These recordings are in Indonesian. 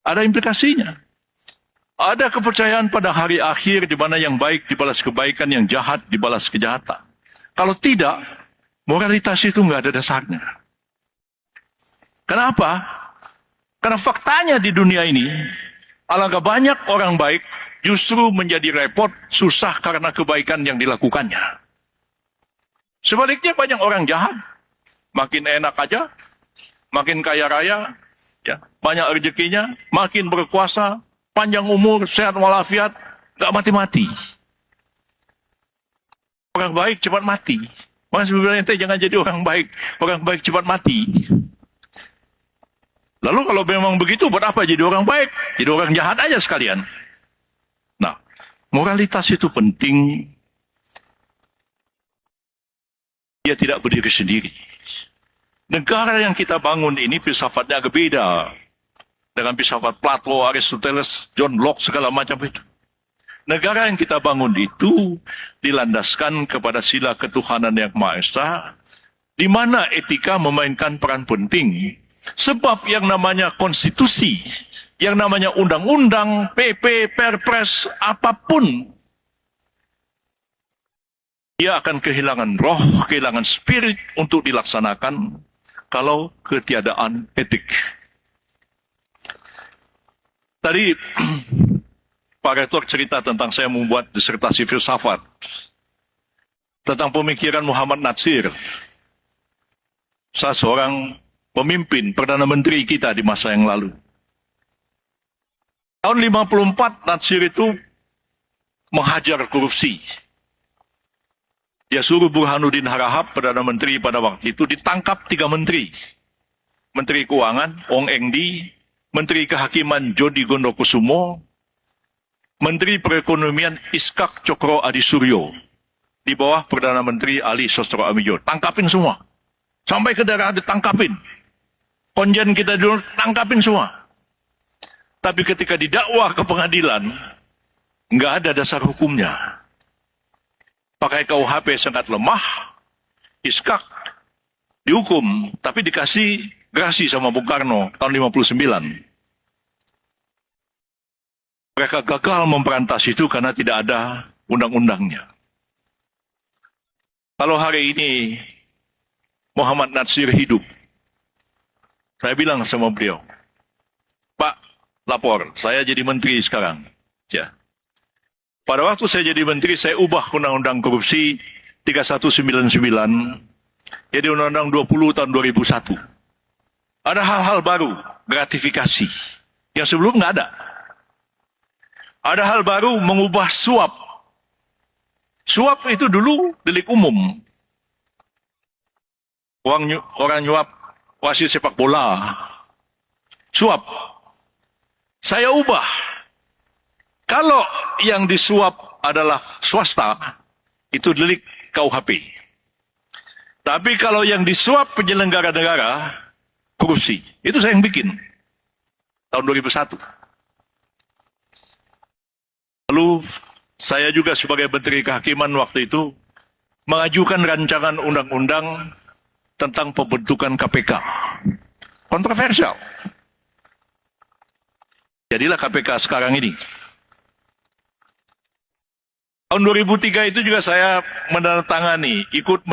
Ada implikasinya. Ada kepercayaan pada hari akhir di mana yang baik dibalas kebaikan, yang jahat dibalas kejahatan. Kalau tidak, moralitas itu nggak ada dasarnya. Kenapa? Karena faktanya di dunia ini, alangkah banyak orang baik justru menjadi repot, susah karena kebaikan yang dilakukannya. Sebaliknya banyak orang jahat, makin enak aja, makin kaya raya, ya, banyak rezekinya, makin berkuasa, panjang umur, sehat walafiat, nggak mati-mati. Orang baik cepat mati. Makanya sebenarnya ente jangan jadi orang baik cepat mati. Lalu kalau memang begitu, buat apa jadi orang baik? Jadi orang jahat aja sekalian. Nah, moralitas itu penting. Dia tidak berdiri sendiri. Negara yang kita bangun ini filsafatnya agak beda dengan filsafat Plato, Aristoteles, John Locke, segala macam itu. Negara yang kita bangun itu dilandaskan kepada sila ketuhanan yang Maha Esa, di mana etika memainkan peran penting. Sebab yang namanya konstitusi, yang namanya undang-undang, PP, Perpres, apapun, dia akan kehilangan roh, kehilangan spirit untuk dilaksanakan kalau ketiadaan etik. Tadi Pak Rektor cerita tentang saya membuat disertasi filsafat tentang pemikiran Muhammad Natsir. Saya seorang pemimpin, Perdana Menteri kita di masa yang lalu. Tahun 54 Natsir itu menghajar korupsi. Dia suruh Burhanuddin Harahap, Perdana Menteri pada waktu itu, ditangkap 3 menteri. Menteri Keuangan, Ong Engdi, Menteri Kehakiman, Jody Gondokusumo, Menteri Perekonomian, Iskak Cokro Adisuryo, di bawah Perdana Menteri Ali Sostro Amijo. Tangkapin semua. Sampai ke daerah ditangkapin. Konjen kita dulu tangkapin semua. Tapi ketika didakwa ke pengadilan, nggak ada dasar hukumnya. Pakai KUHP sangat lemah, Iskak dihukum, tapi dikasih grasi sama Bung Karno tahun 59. Mereka gagal memberantas itu karena tidak ada undang-undangnya. Kalau hari ini Muhammad Natsir hidup, saya bilang sama beliau, Pak, lapor, saya jadi menteri sekarang. Ya. Pada waktu saya jadi menteri, saya ubah undang-undang korupsi 3199 jadi undang-undang 20 tahun 2001. Ada hal-hal baru, gratifikasi, yang sebelum nggak ada. Ada hal baru mengubah suap. Suap itu dulu delik umum. Orang nyuap wasit sepak bola. Suap. Saya ubah. Kalau yang disuap adalah swasta, itu delik KUHP. Tapi kalau yang disuap penyelenggara negara, korupsi. Itu saya yang bikin. Tahun 2001. Lalu saya juga sebagai Menteri Kehakiman waktu itu mengajukan rancangan undang-undang tentang pembentukan KPK. Kontroversial. Jadilah KPK sekarang ini. Tahun 2003 itu juga saya ikut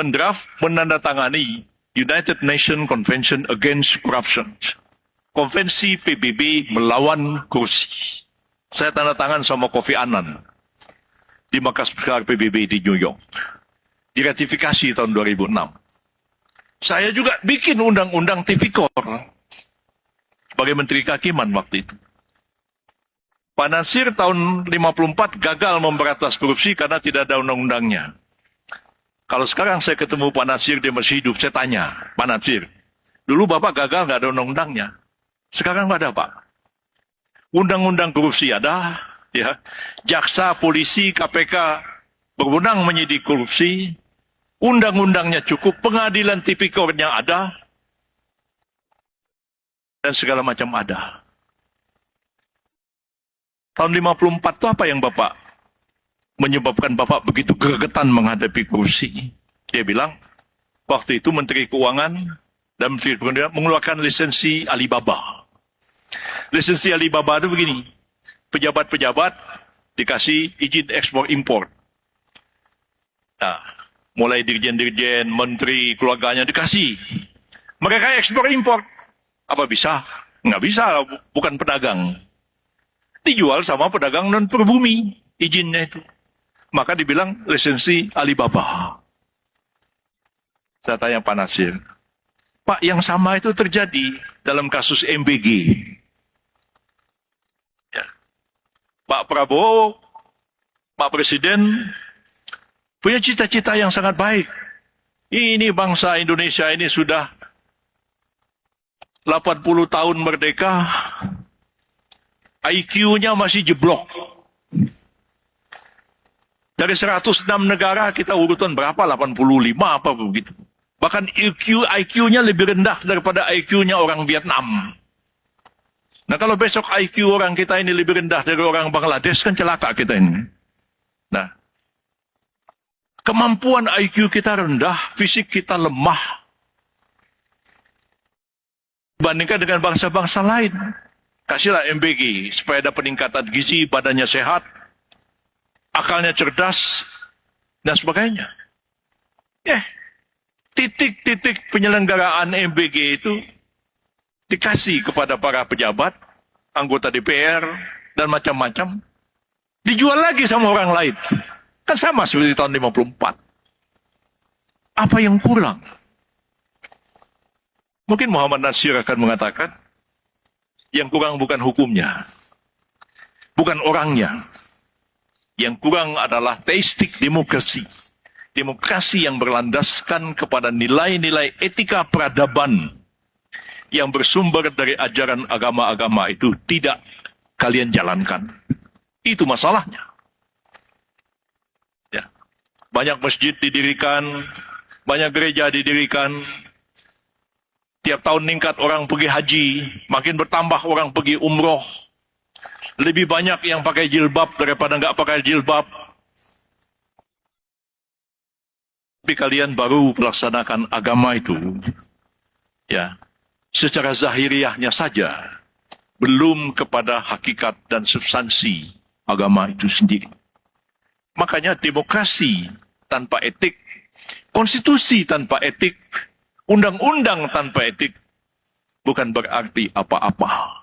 menandatangani United Nations Convention Against Corruption. Konvensi PBB melawan korupsi. Saya tanda tangan sama Kofi Annan di markas besar PBB di New York. Diratifikasi tahun 2006. Saya juga bikin undang-undang tipikor sebagai Menteri Kehakiman waktu itu. Pak Natsir tahun 54 gagal memberantas korupsi karena tidak ada undang-undangnya. Kalau sekarang saya ketemu Pak Natsir, dia masih hidup, saya tanya, Pak Natsir, dulu Bapak gagal nggak ada undang-undangnya. Sekarang nggak ada, Pak. Undang-undang korupsi ada, ya. Jaksa, polisi, KPK berwenang menyidik korupsi. Undang-undangnya cukup, pengadilan tipikornya ada, dan segala macam ada. Tahun 54 itu apa yang Bapak menyebabkan Bapak begitu gregetan menghadapi korupsi? Dia bilang, waktu itu Menteri Keuangan dan Menteri Perekonomian mengeluarkan lisensi Alibaba. Lisensi Alibaba itu begini, pejabat-pejabat dikasih izin ekspor impor. Nah, mulai dirjen-dirjen, menteri, keluarganya dikasih. Mereka ekspor impor. Apa bisa? Nggak bisa, bukan pedagang. Dijual sama pedagang non pribumi izinnya itu. Maka dibilang lisensi Alibaba. Saya tanya Pak Nasir, Pak, yang sama itu terjadi dalam kasus MBG. Ya. Pak Prabowo, Pak Presiden punya cita-cita yang sangat baik. Ini bangsa Indonesia ini sudah 80 tahun merdeka, IQ-nya masih jeblok. Dari 106 negara kita urutan berapa? 85 apa begitu. Bahkan IQ-nya lebih rendah daripada IQ-nya orang Vietnam. Nah kalau besok IQ orang kita ini lebih rendah dari orang Bangladesh, kan celaka kita ini. Nah, kemampuan IQ kita rendah, fisik kita lemah. Bandingkan dengan bangsa-bangsa lain. Kasihlah MBG supaya ada peningkatan gizi, badannya sehat, akalnya cerdas, dan sebagainya. Titik-titik penyelenggaraan MBG itu dikasih kepada para pejabat, anggota DPR, dan macam-macam. Dijual lagi sama orang lain. Kan sama seperti tahun 54. Apa yang kurang? Mungkin Muhammad Nasir akan mengatakan, yang kurang bukan hukumnya, bukan orangnya. Yang kurang adalah teistik demokrasi. Demokrasi yang berlandaskan kepada nilai-nilai etika peradaban yang bersumber dari ajaran agama-agama itu tidak kalian jalankan. Itu masalahnya. Ya. Banyak masjid didirikan, banyak gereja didirikan. Tiap tahun meningkat orang pergi haji, makin bertambah orang pergi umroh. Lebih banyak yang pakai jilbab daripada nggak pakai jilbab. Tapi kalian baru melaksanakan agama itu, ya, secara zahiriahnya saja, belum kepada hakikat dan substansi agama itu sendiri. Makanya demokrasi tanpa etik, konstitusi tanpa etik, undang-undang tanpa etik, bukan berarti apa-apa.